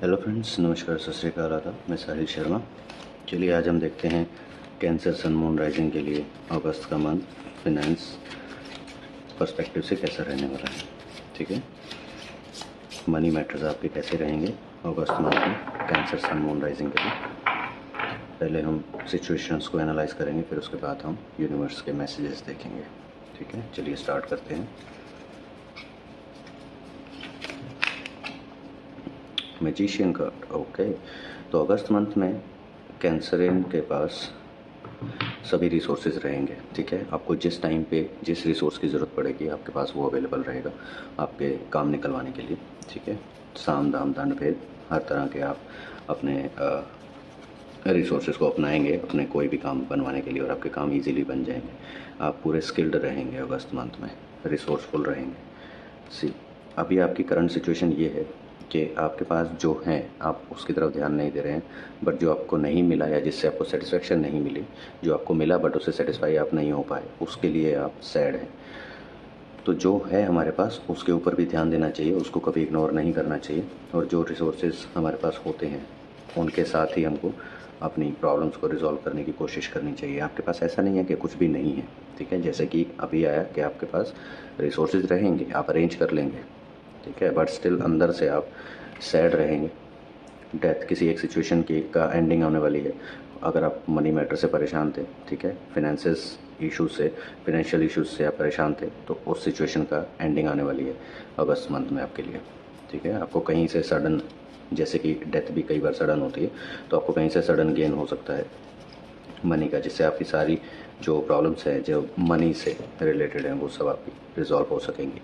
Hello friends, नमस्कार, सत श्री अकाल, आदाब। मैं साहिल शर्मा। चलिए आज हम देखते हैं कैंसर सन मून राइजिंग के लिए अगस्त का मंथ फिनेंस पर्सपेक्टिव से कैसा रहने वाला है। ठीक है, मनी मैटर्स आपके कैसे रहेंगे अगस्त मंथ में कैंसर सन मून राइजिंग के लिए। पहले हम सिचुएशंस को एनालाइज करेंगे, फिर उसके बाद हम यूनिवर्स के मैसेजेस देखेंगे। ठीक है, चलिए स्टार्ट करते हैं। Magician card, okay. तो अगस्त मंथ में कैंसरियन के पास सभी रिसोर्सेज रहेंगे। ठीक है, आपको जिस टाइम पे जिस रिसोर्स की ज़रूरत पड़ेगी आपके पास वो अवेलेबल रहेगा आपके काम निकलवाने के लिए। ठीक है, साम दाम दंड भेद हर तरह के आप अपने रिसोर्सेज को अपनाएंगे अपने कोई भी काम बनवाने के लिए, और आपके काम इजीली बन जाएंगे। आप पूरे स्किल्ड रहेंगे अगस्त मंथ में, रिसोर्सफुल रहेंगे। सी, अभी आपकी करंट सिचुएशन ये है कि आपके पास जो है आप उसकी तरफ ध्यान नहीं दे रहे हैं, बट जो आपको नहीं मिला या जिससे आपको सेटिस्फेक्शन नहीं मिली, जो आपको मिला बट उससे सेटिस्फाई आप नहीं हो पाए, उसके लिए आप सैड हैं। तो जो है हमारे पास उसके ऊपर भी ध्यान देना चाहिए, उसको कभी इग्नोर नहीं करना चाहिए। और जो रिसोर्सेज हमारे पास होते हैं उनके साथ ही हमको अपनी प्रॉब्लम्स को रिजॉल्व करने की कोशिश करनी चाहिए। आपके पास ऐसा नहीं है कि कुछ भी नहीं है। ठीक है, जैसे कि अभी आया कि आपके पास रिसोर्सेज रहेंगे, आप अरेंज कर लेंगे। ठीक है, बट स्टिल अंदर से आप सैड रहेंगे। डेथ किसी एक सिचुएशन की का एंडिंग होने वाली है। अगर आप मनी मैटर से परेशान थे, ठीक है, फिनेंसेस इशू से, फिनेंशियल इश्यूज से आप परेशान थे, तो उस सिचुएशन का एंडिंग आने वाली है अगस्त मंथ में आपके लिए। ठीक है, आपको कहीं से सडन, जैसे कि डेथ भी कई बार सडन होती है, तो आपको कहीं से सडन गेन हो सकता है मनी का, जिससे आपकी सारी जो प्रॉब्लम्स हैं जो मनी से रिलेटेड हैं वो सब आपकी रिजॉल्व हो सकेंगी।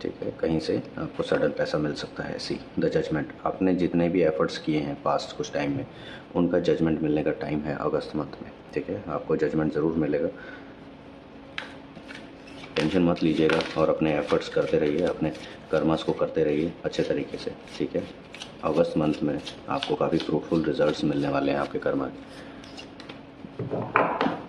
ठीक है, कहीं से आपको सडन पैसा मिल सकता है। ऐसी द जजमेंट, आपने जितने भी एफर्ट्स किए हैं पास्ट कुछ टाइम में, उनका जजमेंट मिलने का टाइम है अगस्त मंथ में। ठीक है, आपको जजमेंट ज़रूर मिलेगा। टेंशन मत लीजिएगा और अपने एफर्ट्स करते रहिए, अपने कर्मस को करते रहिए अच्छे तरीके से। ठीक है, अगस्त मंथ में आपको काफ़ी फ्रूटफुल रिजल्ट्स मिलने वाले हैं आपके कर्म के।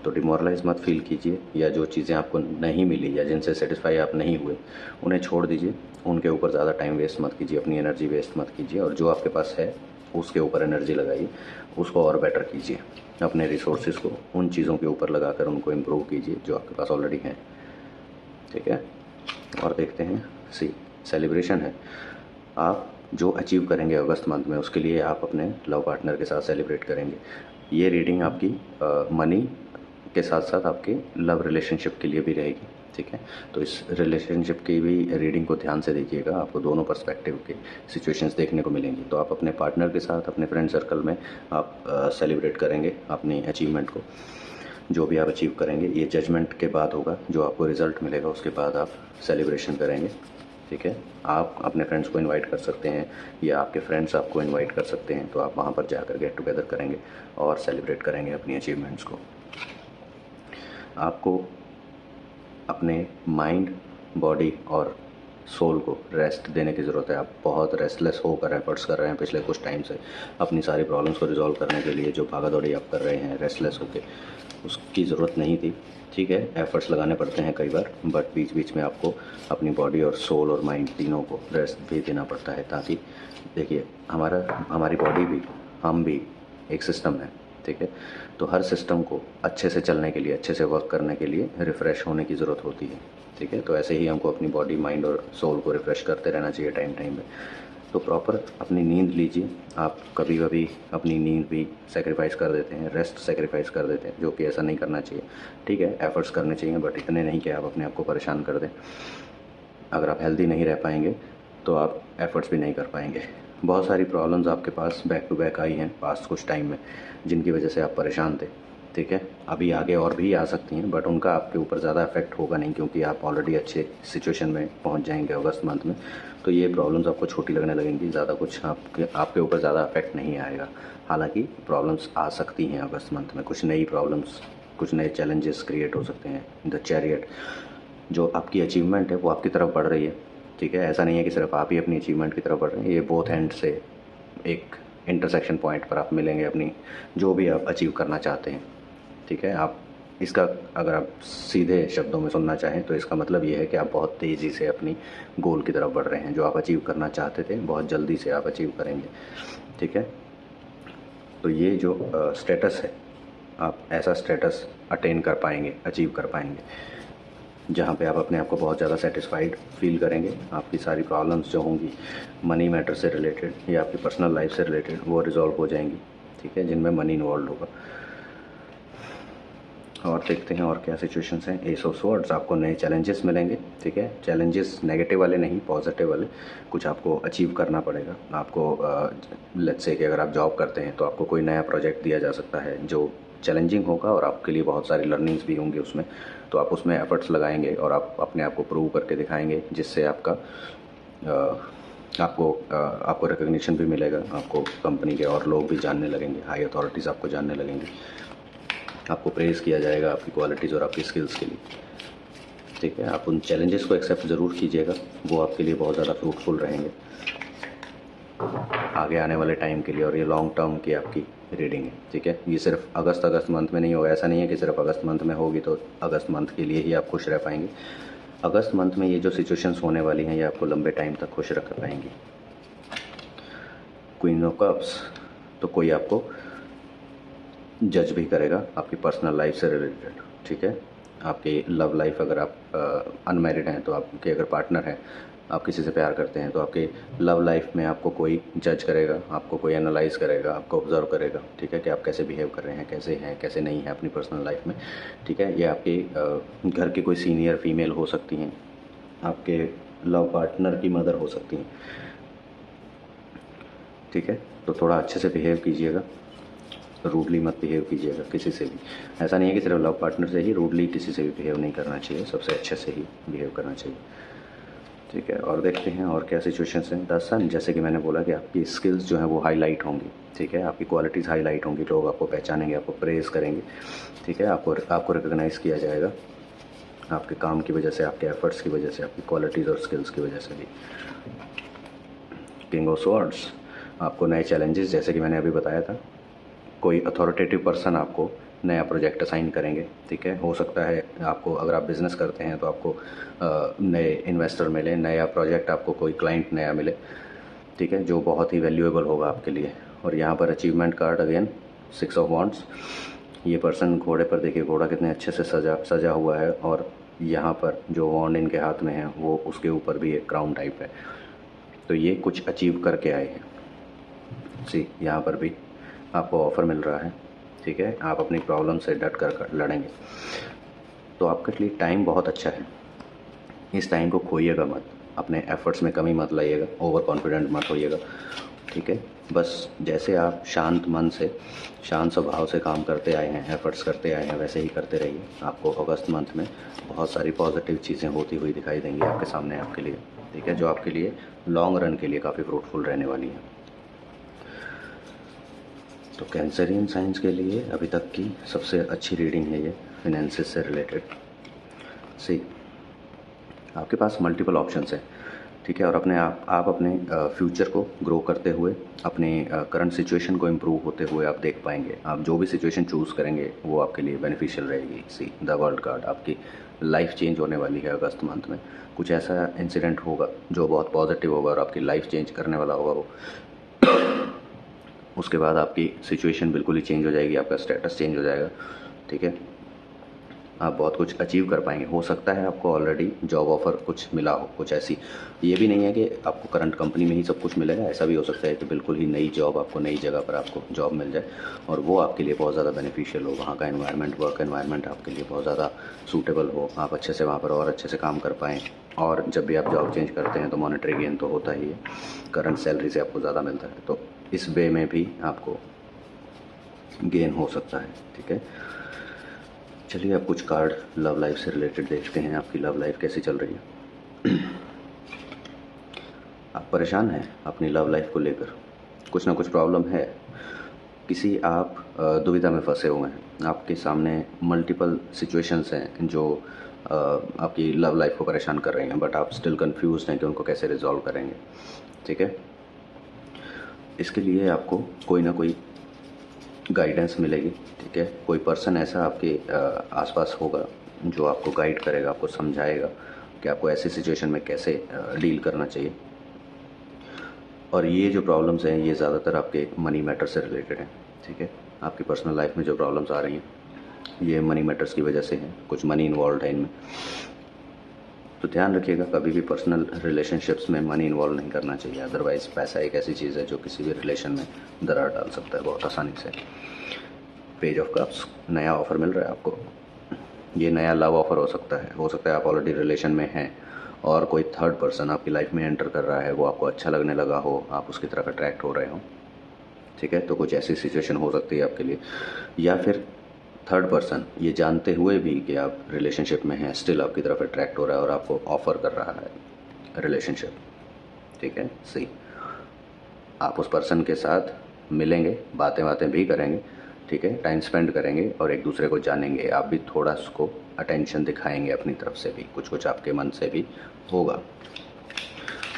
तो डिमोरलाइज मत फील कीजिए, या जो चीज़ें आपको नहीं मिली या जिनसे सेटिस्फाई आप नहीं हुए उन्हें छोड़ दीजिए। उनके ऊपर ज़्यादा टाइम वेस्ट मत कीजिए, अपनी एनर्जी वेस्ट मत कीजिए, और जो आपके पास है उसके ऊपर एनर्जी लगाइए, उसको और बेटर कीजिए। अपने रिसोर्सेज को उन चीज़ों के ऊपर लगाकर उनको इम्प्रूव कीजिए जो आपके पास ऑलरेडी हैं। ठीक है, और देखते हैं। सी, सेलिब्रेशन है। आप जो अचीव करेंगे अगस्त मंथ में उसके लिए आप अपने लव पार्टनर के साथ सेलिब्रेट करेंगे। ये रीडिंग आपकी मनी के साथ साथ आपके लव रिलेशनशिप के लिए भी रहेगी। ठीक है, तो इस रिलेशनशिप की भी रीडिंग को ध्यान से देखिएगा, आपको दोनों पर्सपेक्टिव के सिचुएशंस देखने को मिलेंगी। तो आप अपने पार्टनर के साथ अपने फ्रेंड सर्कल में आप सेलिब्रेट करेंगे अपनी अचीवमेंट को। जो भी आप अचीव करेंगे ये जजमेंट के बाद होगा, जो आपको रिज़ल्ट मिलेगा उसके बाद आप सेलिब्रेशन करेंगे। ठीक है, आप अपने फ्रेंड्स को इनवाइट कर सकते हैं या आपके फ्रेंड्स आपको इनवाइट कर सकते हैं, तो आप वहाँ पर जाकर गेट टुगेदर करेंगे और सेलिब्रेट करेंगे अपनी अचीवमेंट्स को। आपको अपने माइंड, बॉडी और सोल को रेस्ट देने की ज़रूरत है। आप बहुत रेस्टलेस होकर एफर्ट्स कर रहे हैं पिछले कुछ टाइम से अपनी सारी प्रॉब्लम्स को रिजॉल्व करने के लिए। जो भागा दौड़ी आप कर रहे हैं रेस्टलेस होकर, उसकी ज़रूरत नहीं थी। ठीक है, एफर्ट्स लगाने पड़ते हैं कई बार, बट बीच बीच में आपको अपनी बॉडी और सोल और माइंड तीनों को रेस्ट भी देना पड़ता है, ताकि देखिए हमारी बॉडी भी, हम भी एक सिस्टम है। ठीक है, तो हर सिस्टम को अच्छे से चलने के लिए, अच्छे से वर्क करने के लिए रिफ़्रेश होने की ज़रूरत होती है। ठीक है, तो ऐसे ही हमको अपनी बॉडी, माइंड और सोल को रिफ़्रेश करते रहना चाहिए टाइम टाइम पे। तो प्रॉपर अपनी नींद लीजिए। आप कभी कभी अपनी नींद भी सेक्रीफाइस कर देते हैं, रेस्ट सेक्रीफाइस कर देते हैं, जो कि ऐसा नहीं करना चाहिए। ठीक है, एफर्ट्स करने चाहिए, बट इतने नहीं कि आप अपने आप को परेशान कर दें। अगर आप हेल्दी नहीं रह पाएंगे तो आप एफर्ट्स भी नहीं कर पाएंगे। बहुत सारी प्रॉब्लम्स आपके पास बैक टू बैक आई हैं पास्ट कुछ टाइम में, जिनकी वजह से आप परेशान थे। ठीक है, अभी आगे और भी आ सकती हैं, बट उनका आपके ऊपर ज़्यादा इफेक्ट होगा नहीं, क्योंकि आप ऑलरेडी अच्छे सिचुएशन में पहुंच जाएंगे अगस्त मंथ में। तो ये प्रॉब्लम्स आपको छोटी लगने लगेंगी, ज़्यादा कुछ आपके ऊपर ज़्यादा इफेक्ट नहीं आएगा। हालांकि प्रॉब्लम्स आ सकती हैं अगस्त मंथ में, कुछ नई प्रॉब्लम्स, कुछ नए चैलेंजेस क्रिएट हो सकते हैं। द चैरियट, जो आपकी अचीवमेंट है वो आपकी तरफ बढ़ रही है। ठीक है, ऐसा नहीं है कि सिर्फ आप ही अपनी अचीवमेंट की तरफ बढ़ रहे हैं, ये बोथ एंड से एक इंटरसेक्शन पॉइंट पर आप मिलेंगे अपनी जो भी आप अचीव करना चाहते हैं। ठीक है, आप इसका अगर आप सीधे शब्दों में सुनना चाहें तो इसका मतलब ये है कि आप बहुत तेज़ी से अपनी गोल की तरफ बढ़ रहे हैं। जो आप अचीव करना चाहते थे बहुत जल्दी से आप अचीव करेंगे, ठीक है। तो ये जो स्टेटस है, आप ऐसा स्टेटस अटेन कर पाएंगे, अचीव कर पाएंगे जहाँ पे आप अपने आप को बहुत ज़्यादा सेटिस्फाइड फील करेंगे। आपकी सारी प्रॉब्लम्स जो होंगी मनी मैटर से रिलेटेड या आपकी पर्सनल लाइफ से रिलेटेड वो रिजॉल्व हो जाएंगी, ठीक है, जिनमें मनी इन्वॉल्व होगा। और देखते हैं और क्या सिचुएशंस हैं। एस ऑफ स्वॉर्ड्स, आपको नए चैलेंजेस मिलेंगे, ठीक है। चैलेंजेस नेगेटिव वाले नहीं, पॉजिटिव वाले। कुछ आपको अचीव करना पड़ेगा। आपको लेट्स से कि अगर आप जॉब करते हैं तो आपको कोई नया प्रोजेक्ट दिया जा सकता है जो चैलेंजिंग होगा और आपके लिए बहुत सारी लर्निंग्स भी होंगी उसमें। तो आप उसमें एफर्ट्स लगाएंगे और आप अपने आप को प्रूव करके दिखाएंगे, जिससे आपको रिकग्निशन भी मिलेगा। आपको कंपनी के और लोग भी जानने लगेंगे, हाई अथॉरिटीज़ आपको जानने लगेंगे। आपको प्रेज़ किया जाएगा आपकी क्वालिटीज़ और आपकी स्किल्स के लिए, ठीक है। आप उन चैलेंजेस को एक्सेप्ट ज़रूर कीजिएगा, वो आपके लिए बहुत ज़्यादा फ्रूटफुल रहेंगे आगे आने वाले टाइम के लिए। और ये लॉन्ग टर्म की आपकी रीडिंग है, ठीक है। ये सिर्फ अगस्त मंथ में नहीं होगा। ऐसा नहीं है कि सिर्फ अगस्त मंथ में होगी तो अगस्त मंथ के लिए ही आप खुश रह पाएंगे। अगस्त मंथ में ये जो सिचुएशंस होने वाली हैं ये आपको लंबे टाइम तक खुश रख पाएंगी। क्वीन ऑफ कप्स, तो कोई आपको जज भी करेगा आपकी पर्सनल लाइफ से रिलेटेड, ठीक है। आपकी लव लाइफ, अगर आप अनमैरिड हैं तो आपके अगर पार्टनर हैं, आप किसी से प्यार करते हैं तो आपके लव लाइफ में आपको कोई जज करेगा, आपको कोई एनालाइज करेगा, आपको ऑब्जर्व करेगा, ठीक है, कि आप कैसे बिहेव कर रहे हैं, कैसे नहीं है अपनी पर्सनल लाइफ में, ठीक है। ये आपके घर की कोई सीनियर फीमेल हो सकती हैं, आपके लव पार्टनर की मदर हो सकती हैं, ठीक है। तो थोड़ा अच्छे से बिहेव कीजिएगा, रूडली मत बिहेव कीजिएगा किसी से भी। ऐसा नहीं है कि सिर्फ लव पार्टनर से ही रूडली किसी से भी बिहेव नहीं करना चाहिए, सबसे अच्छे से ही बिहेव करना चाहिए, ठीक है। और देखते हैं और क्या सिचुएशंस हैं। द सन, जैसे कि मैंने बोला कि आपकी स्किल्स जो हैं वो हाईलाइट होंगी, ठीक है। आपकी क्वालिटीज़ हाईलाइट होंगी, लोग आपको पहचानेंगे, आपको प्रेज़ करेंगे, ठीक है। आपको रिकॉग्नाइज़ किया जाएगा आपके काम की वजह से, आपके एफर्ट्स की वजह से, आपकी क्वालिटीज़ और स्किल्स की वजह से भी। किंग ऑफ स्वॉर्ड्स, आपको नए चैलेंजेस, जैसे कि मैंने अभी बताया था, कोई अथॉरिटेटिव पर्सन आपको नया प्रोजेक्ट असाइन करेंगे, ठीक है। हो सकता है आपको, अगर आप बिज़नेस करते हैं तो आपको नए इन्वेस्टर मिले, नया प्रोजेक्ट, आपको कोई क्लाइंट नया मिले, ठीक है, जो बहुत ही वैल्यूएबल होगा आपके लिए। और यहाँ पर achievement card again 6 of wands. ये पर्सन घोड़े पर, देखिए घोड़ा कितने अच्छे से सजा हुआ है, और यहाँ पर जो वॉन्ड इनके हाथ में है वो उसके ऊपर भी एक क्राउन टाइप है। तो ये कुछ अचीव करके आए हैं। सी, यहाँ पर भी आपको ऑफ़र मिल रहा है, ठीक है। आप अपनी प्रॉब्लम से डट कर लड़ेंगे। तो आपके लिए टाइम बहुत अच्छा है। इस टाइम को खोइएगा मत, अपने एफ़र्ट्स में कमी मत लाइएगा, ओवर कॉन्फिडेंट मत होइएगा, ठीक है। बस जैसे आप शांत मन से, शांत स्वभाव से काम करते आए हैं, एफ़र्ट्स करते आए हैं, वैसे ही करते रहिए। आपको अगस्त मंथ में बहुत सारी पॉजिटिव चीज़ें होती हुई दिखाई देंगी आपके सामने, आपके लिए, ठीक है, जो आपके लिए लॉन्ग रन के लिए काफ़ी फ्रूटफुल रहने वाली है। तो कैंसरियन साइंस के लिए अभी तक की सबसे अच्छी रीडिंग है ये, फिनेंसेस से रिलेटेड। सी, आपके पास मल्टीपल ऑप्शंस हैं, ठीक है। और आप अपने फ्यूचर को ग्रो करते हुए, अपने करंट सिचुएशन को इम्प्रूव होते हुए आप देख पाएंगे। आप जो भी सिचुएशन चूज़ करेंगे वो आपके लिए बेनिफिशियल रहेगी। सी, द वर्ल्ड कार्ड, आपकी लाइफ चेंज होने वाली है अगस्त मंथ में। कुछ ऐसा इंसिडेंट होगा जो बहुत पॉजिटिव होगा और आपकी लाइफ चेंज करने वाला होगा वो। उसके बाद आपकी सिचुएशन बिल्कुल ही चेंज हो जाएगी, आपका स्टेटस चेंज हो जाएगा, ठीक है। आप बहुत कुछ अचीव कर पाएंगे। हो सकता है आपको ऑलरेडी जॉब ऑफ़र कुछ मिला हो, कुछ ऐसी, ये भी नहीं है कि आपको करंट कंपनी में ही सब कुछ मिलेगा। ऐसा भी हो सकता है कि बिल्कुल ही नई जॉब, आपको नई जगह पर आपको जॉब मिल जाए और वो आपके लिए बहुत ज़्यादा बेनिफिशियल हो। वहाँ का एनवायरनमेंट, वर्क एनवायरनमेंट आपके लिए बहुत ज़्यादा सूटेबल हो, आप अच्छे से वहाँ पर और अच्छे से काम कर पाएँ। और जब भी आप जॉब चेंज करते हैं तो मॉनेटरी गेन तो होता ही है, करंट सैलरी से आपको ज़्यादा मिलता है, तो इस वे में भी आपको गेन हो सकता है, ठीक है। चलिए अब कुछ कार्ड लव लाइफ से रिलेटेड देखते हैं। आपकी लव लाइफ कैसी चल रही है? आप परेशान हैं अपनी लव लाइफ को लेकर, कुछ ना कुछ प्रॉब्लम है, किसी आप दुविधा में फंसे हुए हैं। आपके सामने मल्टीपल सिचुएशंस हैं जो आपकी लव लाइफ को परेशान कर रही हैं, बट आप स्टिल कंफ्यूज हैं कि उनको कैसे रिजॉल्व करेंगे, ठीक है। इसके लिए आपको कोई ना कोई गाइडेंस मिलेगी, ठीक है। कोई पर्सन ऐसा आपके आसपास होगा जो आपको गाइड करेगा, आपको समझाएगा कि आपको ऐसी सिचुएशन में कैसे डील करना चाहिए। और ये जो प्रॉब्लम्स हैं ये ज़्यादातर आपके मनी मैटर से रिलेटेड हैं, ठीक है। आपकी पर्सनल लाइफ में जो प्रॉब्लम्स आ रही हैं ये मनी मैटर्स की वजह से हैं, कुछ मनी इन्वॉल्व है इनमें। तो ध्यान रखिएगा, कभी भी पर्सनल रिलेशनशिप्स में मनी इन्वॉल्व नहीं करना चाहिए, अदरवाइज़ पैसा एक ऐसी चीज़ है जो किसी भी रिलेशन में दरार डाल सकता है बहुत आसानी से। पेज ऑफ कप्स, नया ऑफ़र मिल रहा है आपको। ये नया लव ऑफ़र हो सकता है आप ऑलरेडी रिलेशन में हैं और कोई थर्ड पर्सन आपकी लाइफ में एंटर कर रहा है, वो आपको अच्छा लगने लगा हो, आप उसकी तरफ अट्रैक्ट हो रहे हो, ठीक है। तो कुछ ऐसी सिचुएशन हो सकती है आपके लिए। या फिर थर्ड पर्सन ये जानते हुए भी कि आप रिलेशनशिप में हैं स्टिल आपकी तरफ अट्रैक्ट हो रहा है और आपको ऑफ़र कर रहा है रिलेशनशिप, ठीक है। सही, आप उस पर्सन के साथ मिलेंगे, बातें भी करेंगे, ठीक है, टाइम स्पेंड करेंगे और एक दूसरे को जानेंगे। आप भी थोड़ा उसको अटेंशन दिखाएंगे अपनी तरफ से भी, कुछ आपके मन से भी होगा।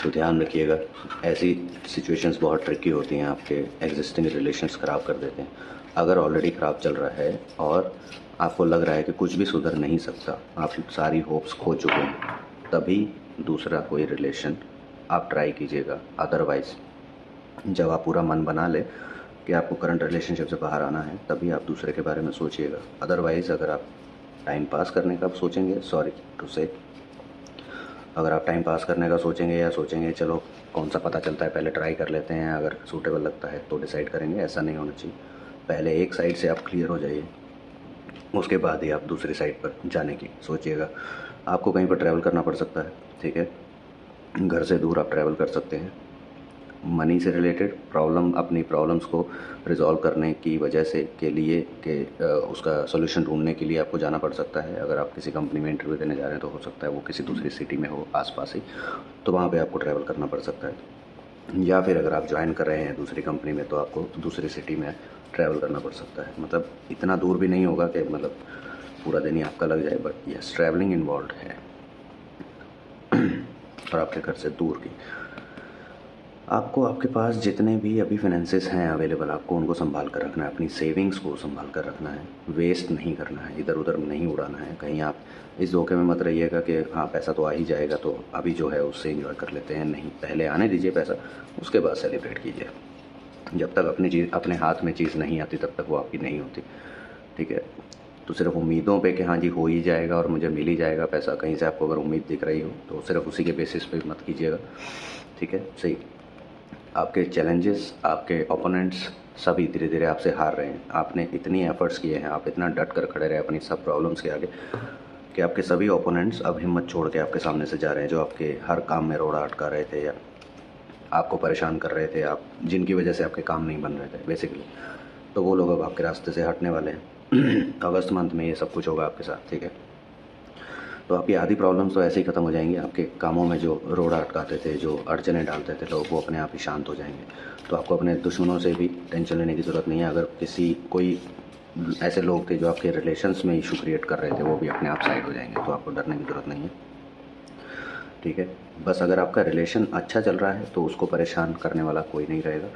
तो ध्यान रखिएगा, ऐसी सिचुएशंस बहुत ट्रिकी होती हैं, आपके एग्जिस्टिंग रिलेशंस ख़राब कर देते हैं। अगर ऑलरेडी ख़राब चल रहा है और आपको लग रहा है कि कुछ भी सुधर नहीं सकता, आप सारी होप्स खो चुके हैं, तभी दूसरा कोई रिलेशन आप ट्राई कीजिएगा। अदरवाइज़ जब आप पूरा मन बना ले कि आपको करंट रिलेशनशिप से बाहर आना है, तभी आप दूसरे के बारे में सोचिएगा। अदरवाइज़ अगर आप टाइम पास करने का सोचेंगे, सॉरी टू से, अगर आप टाइम पास करने का सोचेंगे या सोचेंगे चलो कौन सा पता चलता है पहले ट्राई कर लेते हैं, अगर सूटेबल लगता है तो डिसाइड करेंगे, ऐसा नहीं होना चाहिए। पहले एक साइड से आप क्लियर हो जाइए, उसके बाद ही आप दूसरी साइड पर जाने की सोचिएगा। आपको कहीं पर ट्रैवल करना पड़ सकता है, ठीक है, घर से दूर आप ट्रैवल कर सकते हैं। मनी से रिलेटेड प्रॉब्लम, अपनी प्रॉब्लम्स को रिजॉल्व करने की वजह से के लिए कि उसका सॉल्यूशन ढूंढने के लिए आपको जाना पड़ सकता है। अगर आप किसी कंपनी में इंटरव्यू देने जा रहे हैं तो हो सकता है वो किसी दूसरी सिटी में हो आसपास ही, तो वहाँ पे आपको ट्रैवल करना पड़ सकता है। या फिर अगर आप ज्वाइन कर रहे हैं दूसरी कंपनी में तो आपको दूसरी सिटी में ट्रैवल करना पड़ सकता है। मतलब इतना दूर भी नहीं होगा कि मतलब पूरा दिन ही आपका लग जाए, बट यस ट्रैवलिंग इन्वॉल्व है और आपके घर से दूर की। आपको आपके पास जितने भी अभी फाइनेंसेस हैं अवेलेबल, आपको उनको संभाल कर रखना है, अपनी सेविंग्स को संभाल कर रखना है, वेस्ट नहीं करना है, इधर उधर नहीं उड़ाना है। कहीं आप इस धोखे में मत रहिएगा कि हाँ पैसा तो आ ही जाएगा तो अभी जो है उससे एंजॉय कर लेते हैं। नहीं, पहले आने दीजिए पैसा, उसके बाद सेलिब्रेट कीजिए। जब तक अपने हाथ में चीज़ नहीं आती तब तक वो आपकी नहीं होती, ठीक है। तो सिर्फ उम्मीदों पे कि हाँ जी हो ही जाएगा और मुझे मिल ही जाएगा पैसा, कहीं से आपको अगर उम्मीद दिख रही हो तो सिर्फ उसी के बेसिस पे मत कीजिएगा, ठीक है। सही, आपके चैलेंजेस, आपके ओपोनेंट्स सभी धीरे धीरे आपसे हार रहे हैं। आपने इतनी एफर्ट्स किए हैं, आप इतना डट कर खड़े रहे अपनी सब प्रॉब्लम्स के आगे कि आपके सभी ओपोनेंट्स अब हिम्मत छोड़ के आपके सामने से जा रहे हैं। जो आपके हर काम में रोड़ा अटका रहे थे या आपको परेशान कर रहे थे, आप जिनकी वजह से आपके काम नहीं बन रहे थे बेसिकली, तो वो लोग अब आपके रास्ते से हटने वाले हैं। अगस्त मंथ में ये सब कुछ होगा आपके साथ, ठीक है। तो आपकी आधी प्रॉब्लम्स तो ऐसे ही ख़त्म हो जाएंगी। आपके कामों में जो रोड़ा अटकाते थे, जो अड़चने डालते थे लोग, वो अपने आप ही शांत हो जाएंगे। तो आपको अपने दुश्मनों से भी टेंशन लेने की ज़रूरत नहीं है। अगर कोई ऐसे लोग थे जो आपके रिलेशंस में इशू क्रिएट कर रहे थे, वो भी अपने आप साइड हो जाएंगे, तो आपको डरने की ज़रूरत नहीं है, ठीक है। बस अगर आपका रिलेशन अच्छा चल रहा है तो उसको परेशान करने वाला कोई नहीं रहेगा।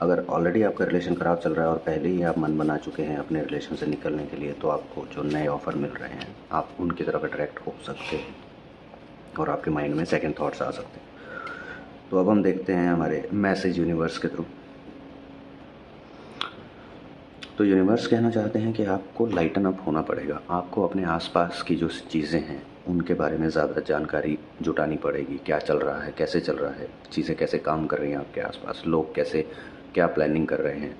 अगर ऑलरेडी आपका रिलेशन ख़राब चल रहा है और पहले ही आप मन बना चुके हैं अपने रिलेशन से निकलने के लिए, तो आपको जो नए ऑफ़र मिल रहे हैं आप उनकी तरफ अट्रैक्ट हो सकते हैं और आपके माइंड में सेकंड थॉट्स आ सकते हैं। तो अब हम देखते हैं हमारे मैसेज यूनिवर्स के थ्रू। तो यूनिवर्स कहना चाहते हैं कि आपको लाइटन अप होना पड़ेगा। आपको अपने आसपास की जो चीज़ें हैं उनके बारे में ज़्यादा जानकारी जुटानी पड़ेगी। क्या चल रहा है, कैसे चल रहा है, चीज़ें कैसे काम कर रही हैं आपके आसपास, लोग कैसे क्या प्लानिंग कर रहे हैं।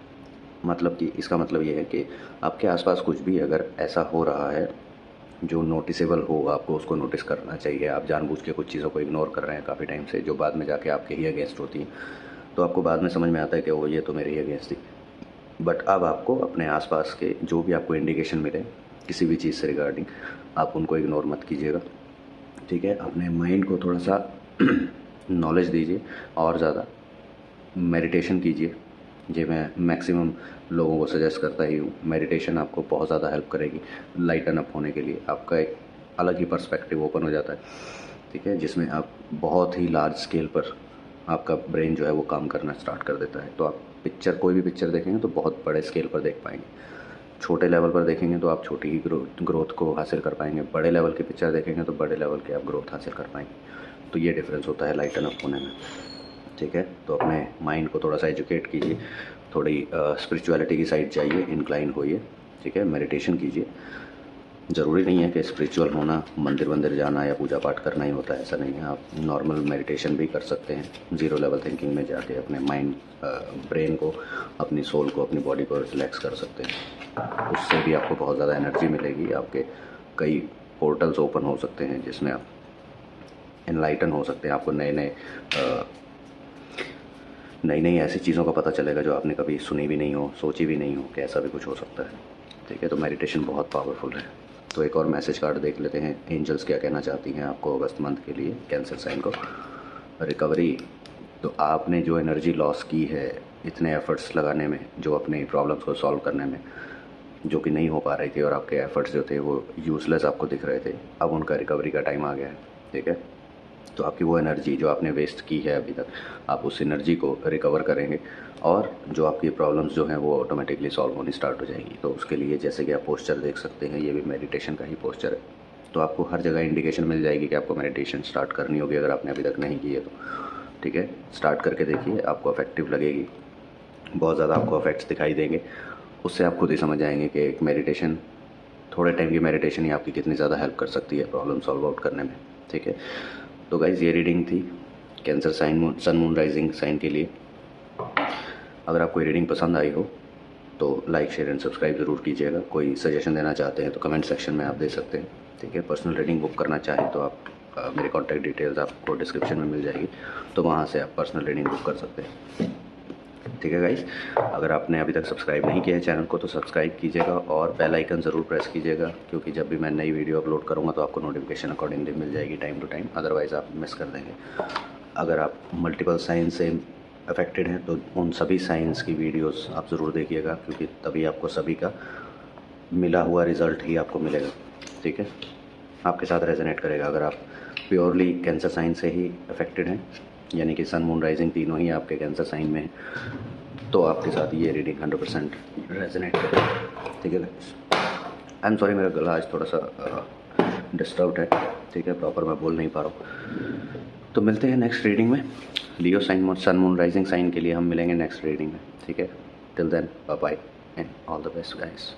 मतलब कि इसका मतलब ये है कि आपके आसपास कुछ भी अगर ऐसा हो रहा है जो नोटिसेबल हो, आपको उसको नोटिस करना चाहिए। आप जानबूझ के कुछ चीज़ों को इग्नोर कर रहे हैं काफ़ी टाइम से, जो बाद में जाके आपके ही अगेंस्ट होती हैं, तो आपको बाद में समझ में आता है कि वो ये तो मेरे ही अगेंस्ट थी। बट अब आपको अपने आसपास के जो भी आपको इंडिकेशन मिले किसी भी चीज़ से रिगार्डिंग, आप उनको इग्नोर मत कीजिएगा, ठीक है। अपने माइंड को थोड़ा सा नॉलेज दीजिए और ज़्यादा मेडिटेशन कीजिए। ये मैं मैक्सिमम लोगों को सजेस्ट करता ही हूँ। मेडिटेशन आपको बहुत ज़्यादा हेल्प करेगी लाइटन अप होने के लिए। आपका एक अलग ही पर्सपेक्टिव ओपन हो जाता है, ठीक है, जिसमें आप बहुत ही लार्ज स्केल पर आपका ब्रेन जो है वो काम करना स्टार्ट कर देता है। तो आप पिक्चर, कोई भी पिक्चर देखेंगे तो बहुत बड़े स्केल पर देख पाएंगे। छोटे लेवल पर देखेंगे तो आप छोटी ही ग्रोथ को हासिल कर पाएंगे। बड़े लेवल की पिक्चर देखेंगे तो बड़े लेवल की आप ग्रोथ हासिल कर पाएंगे। तो ये डिफरेंस होता है लाइटन अप होने में, ठीक है। तो अपने माइंड को थोड़ा सा एजुकेट कीजिए, थोड़ी स्पिरिचुअलिटी की साइड जाइए, इंक्लाइन होइए, ठीक है। मेडिटेशन कीजिए। ज़रूरी नहीं है कि स्पिरिचुअल होना मंदिर वंदिर जाना या पूजा पाठ करना ही होता है, ऐसा नहीं है। आप नॉर्मल मेडिटेशन भी कर सकते हैं, ज़ीरो लेवल थिंकिंग में जाके अपने माइंड, ब्रेन को, अपनी सोल को, अपनी बॉडी को रिलैक्स कर सकते हैं। उससे भी आपको बहुत ज़्यादा एनर्जी मिलेगी। आपके कई पोर्टल्स ओपन हो सकते हैं जिसमें आप एनलाइटन हो सकते हैं। आपको नई नई ऐसी चीज़ों का पता चलेगा जो आपने कभी सुनी भी नहीं हो, सोची भी नहीं हो कि ऐसा भी कुछ हो सकता है, ठीक है। तो मेडिटेशन बहुत पावरफुल है। तो एक और मैसेज कार्ड देख लेते हैं, एंजल्स क्या कहना चाहती हैं आपको अगस्त मंथ के लिए, कैंसर साइन को। रिकवरी, तो आपने जो एनर्जी लॉस की है इतने एफर्ट्स लगाने में, जो अपनी प्रॉब्लम्स को सॉल्व करने में, जो कि नहीं हो पा रही थी और आपके एफर्ट्स जो थे वो यूज़लेस आपको दिख रहे थे, अब उनका रिकवरी का टाइम आ गया है, ठीक है। तो आपकी वो एनर्जी जो आपने वेस्ट की है अभी तक, आप उस एनर्जी को रिकवर करेंगे और जो आपकी प्रॉब्लम्स जो हैं वो ऑटोमेटिकली सॉल्व होनी स्टार्ट हो जाएंगी। तो उसके लिए जैसे कि आप पोस्चर देख सकते हैं, ये भी मेडिटेशन का ही पोस्चर है। तो आपको हर जगह इंडिकेशन मिल जाएगी कि आपको मेडिटेशन स्टार्ट करनी होगी अगर आपने अभी तक नहीं की है तो, ठीक है। स्टार्ट करके देखिए, आपको इफेक्टिव लगेगी, बहुत ज़्यादा आपको इफेक्ट्स दिखाई देंगे। उससे आप खुद ही समझ आएंगे कि एक मेडिटेशन, थोड़े टाइम की मेडिटेशन ही आपकी कितनी ज़्यादा हेल्प कर सकती है प्रॉब्लम सॉल्व आउट करने में, ठीक है। तो गाइज़ ये रीडिंग थी cancer sign, sun moon rising sign के लिए। अगर आपको ये रीडिंग पसंद आई हो तो लाइक, शेयर एंड सब्सक्राइब ज़रूर कीजिएगा। कोई सजेशन देना चाहते हैं तो कमेंट सेक्शन में आप दे सकते हैं, ठीक है। पर्सनल रीडिंग बुक करना चाहें तो आप मेरे कॉन्टैक्ट डिटेल्स आपको डिस्क्रिप्शन में मिल जाएगी, तो वहाँ से आप पर्सनल रीडिंग बुक कर सकते हैं, ठीक है गाइस। अगर आपने अभी तक सब्सक्राइब नहीं किया है चैनल को तो सब्सक्राइब कीजिएगा और बेल आइकन ज़रूर प्रेस कीजिएगा, क्योंकि जब भी मैं नई वीडियो अपलोड करूँगा तो आपको नोटिफिकेशन अकॉर्डिंगली मिल जाएगी टाइम टू टाइम, अदरवाइज़ आप मिस कर देंगे। अगर आप मल्टीपल साइन से अफेक्टेड हैं तो उन सभी साइंस की वीडियोस आप ज़रूर देखिएगा, क्योंकि तभी आपको सभी का मिला हुआ रिज़ल्ट ही आपको मिलेगा, ठीक है। आपके साथ रेजोनेट करेगा। अगर आप प्योरली कैंसर साइन से ही अफेक्टेड हैं, यानी कि सन मून राइजिंग तीनों ही आपके कैंसर साइन में है, तो आपके साथ ये रीडिंग 100% रेजोनेट करेगा, ठीक है। आई एम सॉरी, मेरा गला आज थोड़ा सा डिस्टर्ब्ड है, ठीक है, प्रॉपर मैं बोल नहीं पा रहा हूँ। तो मिलते हैं नेक्स्ट रीडिंग में। Leo sign, sun moon rising sign के लिए हम मिलेंगे नेक्स्ट रीडिंग में, ठीक है। Till then bye bye and all the best guys.